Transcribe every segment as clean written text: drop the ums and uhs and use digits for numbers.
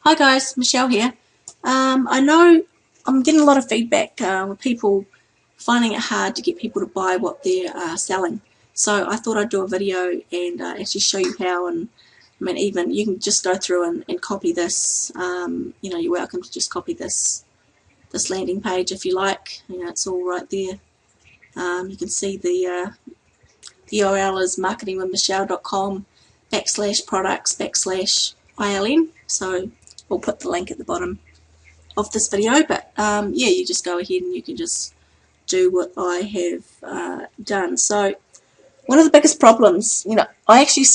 Hi guys, Michelle here. I know I'm getting a lot of feedback with people finding it hard to get people to buy what they're selling. So I thought I'd do a video and actually show you how. And I mean, even you can just go through and copy this. You're welcome to just copy this landing page if you like. It's all right there. You can see the URL is marketingwithmichelle.com/products/ILN. So we'll put the link at the bottom of this video, but yeah, you just go ahead and you can just do what I have done. So one of the biggest problems, I actually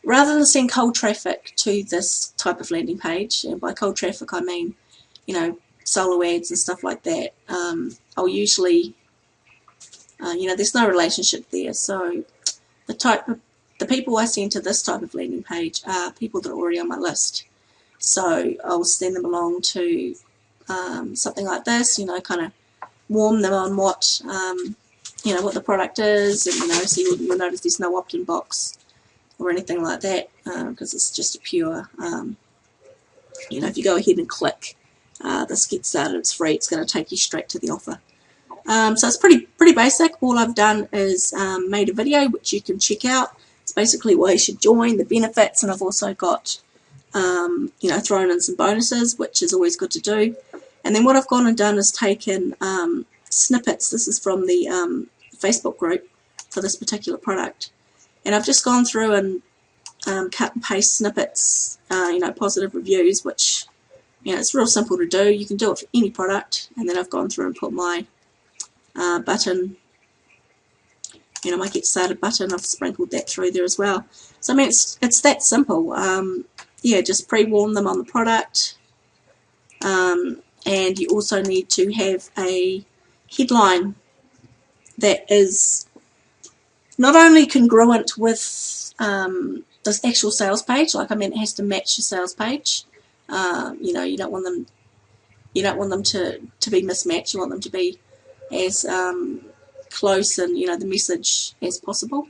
rather than send cold traffic to this type of landing page, and by cold traffic I mean, solo ads and stuff like that, I'll usually, there's no relationship there. So the people I send to this type of landing page are people that are already on my list. So I'll send them along to something like this, kind of warm them on what, what the product is, and, so you'll notice there's no opt-in box or anything like that, because it's just a pure, if you go ahead and click this Get Started, it's free, it's going to take you straight to the offer. So it's pretty basic. All I've done is made a video which you can check out. It's basically why you should join, the benefits, and I've also got thrown in some bonuses, which is always good to do. And then what I've gone and done is taken snippets. This is from the Facebook group for this particular product, and I've just gone through and cut and paste snippets, positive reviews, which it's real simple to do. You can do it for any product. And then I've gone through and put my button, my Get Started button. I've sprinkled that through there as well. So I mean, it's that simple. Just pre-warm them on the product, and you also need to have a headline that is not only congruent with this actual sales page, it has to match your sales page. You don't want them to be mismatched. You want them to be as close and the message as possible.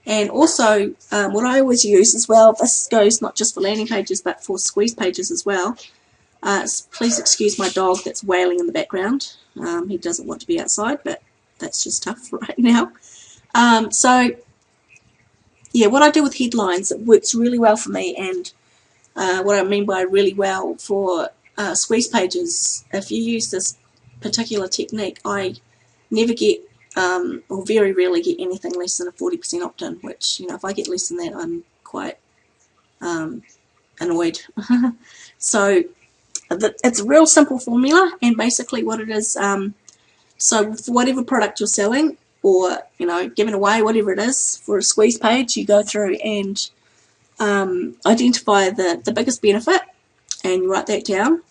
And also, what I always use as well, this goes not just for landing pages but for squeeze pages as well. Please excuse my dog that's wailing in the background. He doesn't want to be outside, but that's just tough right now. What I do with headlines, it works really well for me. And what I mean by really well for squeeze pages, if you use this particular technique, I never get or very rarely get anything less than a 40% opt-in, which, if I get less than that, I'm quite annoyed. So it's a real simple formula, and basically what it is, so for whatever product you're selling or, giving away, whatever it is, for a squeeze page, you go through and identify the biggest benefit, and you write that down.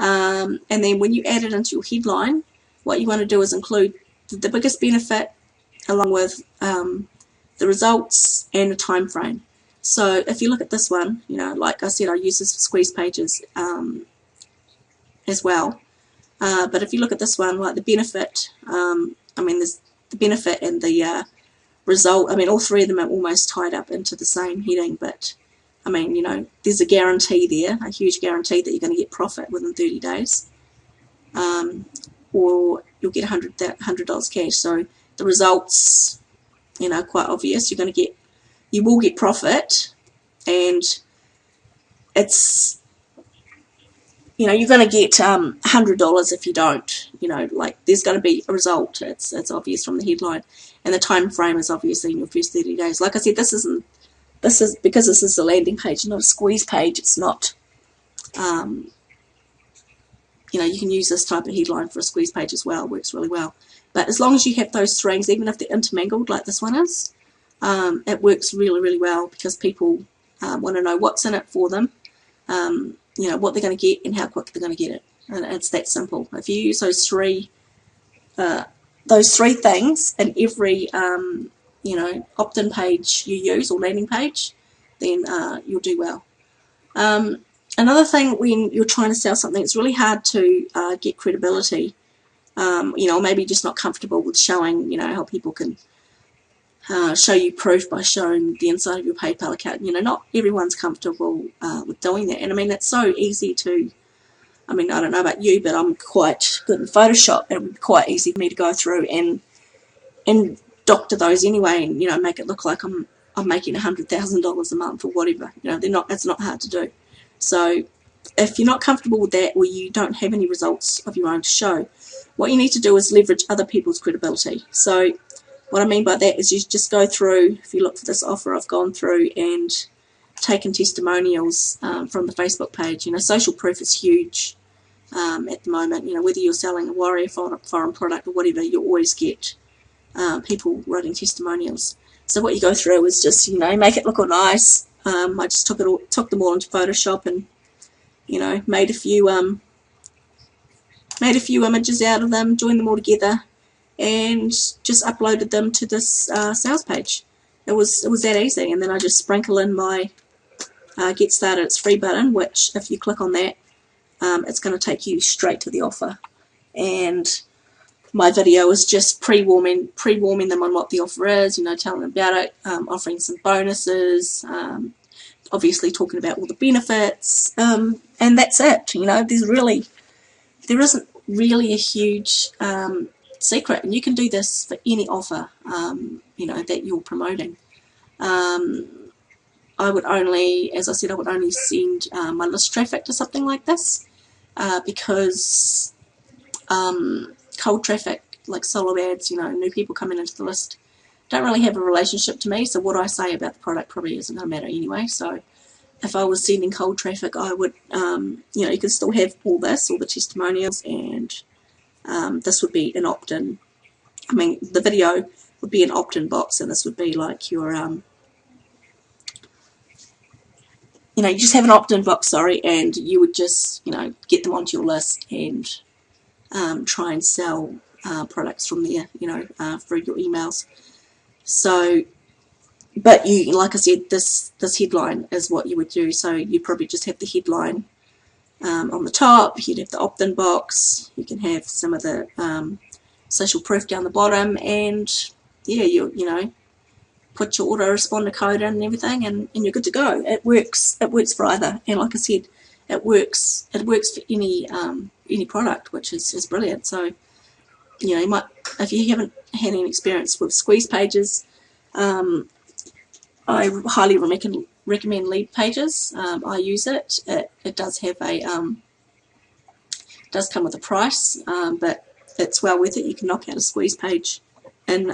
And then when you add it into your headline, what you want to do is include the biggest benefit along with the results and the time frame. So if you look at this one, like I said, I use this for squeeze pages as well. But if you look at this one, like the benefit, there's the benefit and the result. All three of them are almost tied up into the same heading, but there's a guarantee there, a huge guarantee that you're going to get profit within 30 days. Or you'll get $100 cash. So the results, quite obvious. You will get profit, and it's, you're going to get $100 if you don't. There's going to be a result. It's obvious from the headline, and the time frame is obviously in your first 30 days. Like I said, this is because this is a landing page, not a squeeze page. It's not. You can use this type of headline for a squeeze page as well. It works really well. But as long as you have those strings, even if they're intermingled like this one is, it works really, really well, because people want to know what's in it for them, what they're going to get and how quick they're going to get it. And it's that simple. If you use those three things in every opt-in page you use, or landing page, then you'll do well. Another thing, when you're trying to sell something, it's really hard to get credibility, or maybe just not comfortable with showing, how people can show you proof by showing the inside of your PayPal account. You know, not everyone's comfortable with doing that. And I mean, it's so easy to, I mean, I don't know about you, but I'm quite good in Photoshop. It would be quite easy for me to go through and doctor those anyway, and, you know, make it look like I'm making $100,000 a month or whatever. You know, it's not hard to do. So if you're not comfortable with that, or you don't have any results of your own to show, what you need to do is leverage other people's credibility. So what I mean by that is you just go through, if you look for this offer, I've gone through and taken testimonials from the Facebook page. You know, social proof is huge at the moment. You know, whether you're selling a Warrior foreign product or whatever, you always get people writing testimonials. So what you go through is just, you know, make it look all nice. I just took them all into Photoshop and, you know, made a few images out of them, joined them all together, and just uploaded them to this sales page. It was that easy. And then I just sprinkle in my Get Started It's Free button, which if you click on that, it's going to take you straight to the offer. And my video is just pre-warming them on what the offer is, you know, telling them about it, offering some bonuses, obviously talking about all the benefits, and that's it. You know, there isn't really a huge secret, and you can do this for any offer, you know, that you're promoting. I would only, as I said, I would only send my list traffic to something like this, because cold traffic, like solo ads, you know, new people coming into the list, don't really have a relationship to me, so what I say about the product probably isn't going to matter anyway. So if I was sending cold traffic, I would, you know, you could still have all this, all the testimonials, and this would be an opt-in. I mean, the video would be an opt-in box, and this would be like your, you know, you just have an opt-in box, sorry, and you would just, you know, get them onto your list and try and sell products from there, you know, through your emails. So, but you, like I said, this headline is what you would do. So you probably just have the headline on the top. You'd have the opt-in box. You can have some of the social proof down the bottom, and yeah, you know, put your autoresponder code in and everything, and you're good to go. It works. It works for either, and like I said, it works. It works for any product, which is brilliant. So, you know, you might, if you haven't had any experience with squeeze pages, I highly recommend Lead Pages. I use it. It does have a does come with a price, but it's well worth it. You can knock out a squeeze page in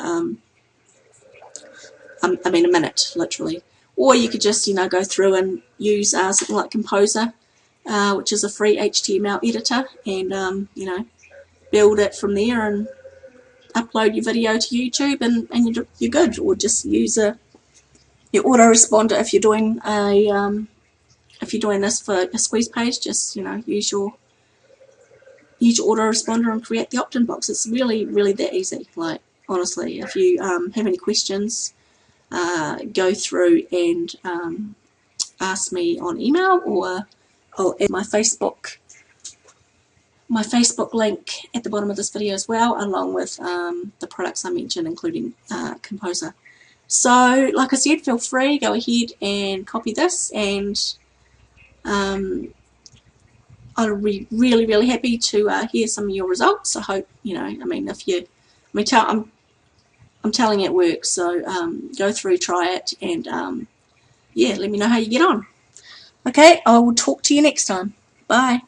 I mean a minute, literally. Or you could just, you know, go through and use something like Composer, which is a free HTML editor, and you know, build it from there and upload your video to YouTube, and you're good. Or just use your autoresponder if you're doing this for a squeeze page. Just, you know, use your autoresponder and create the opt-in box. It's really that easy. Like, honestly, if you have any questions, go through and ask me on email, or I'll add my Facebook link at the bottom of this video as well, along with the products I mentioned, including Composer. So, like I said, feel free, go ahead and copy this, and I'll be really happy to hear some of your results. I hope, you know, I mean, if you, I'm telling you it works, so go through, try it, and yeah, let me know how you get on. Okay, I will talk to you next time. Bye.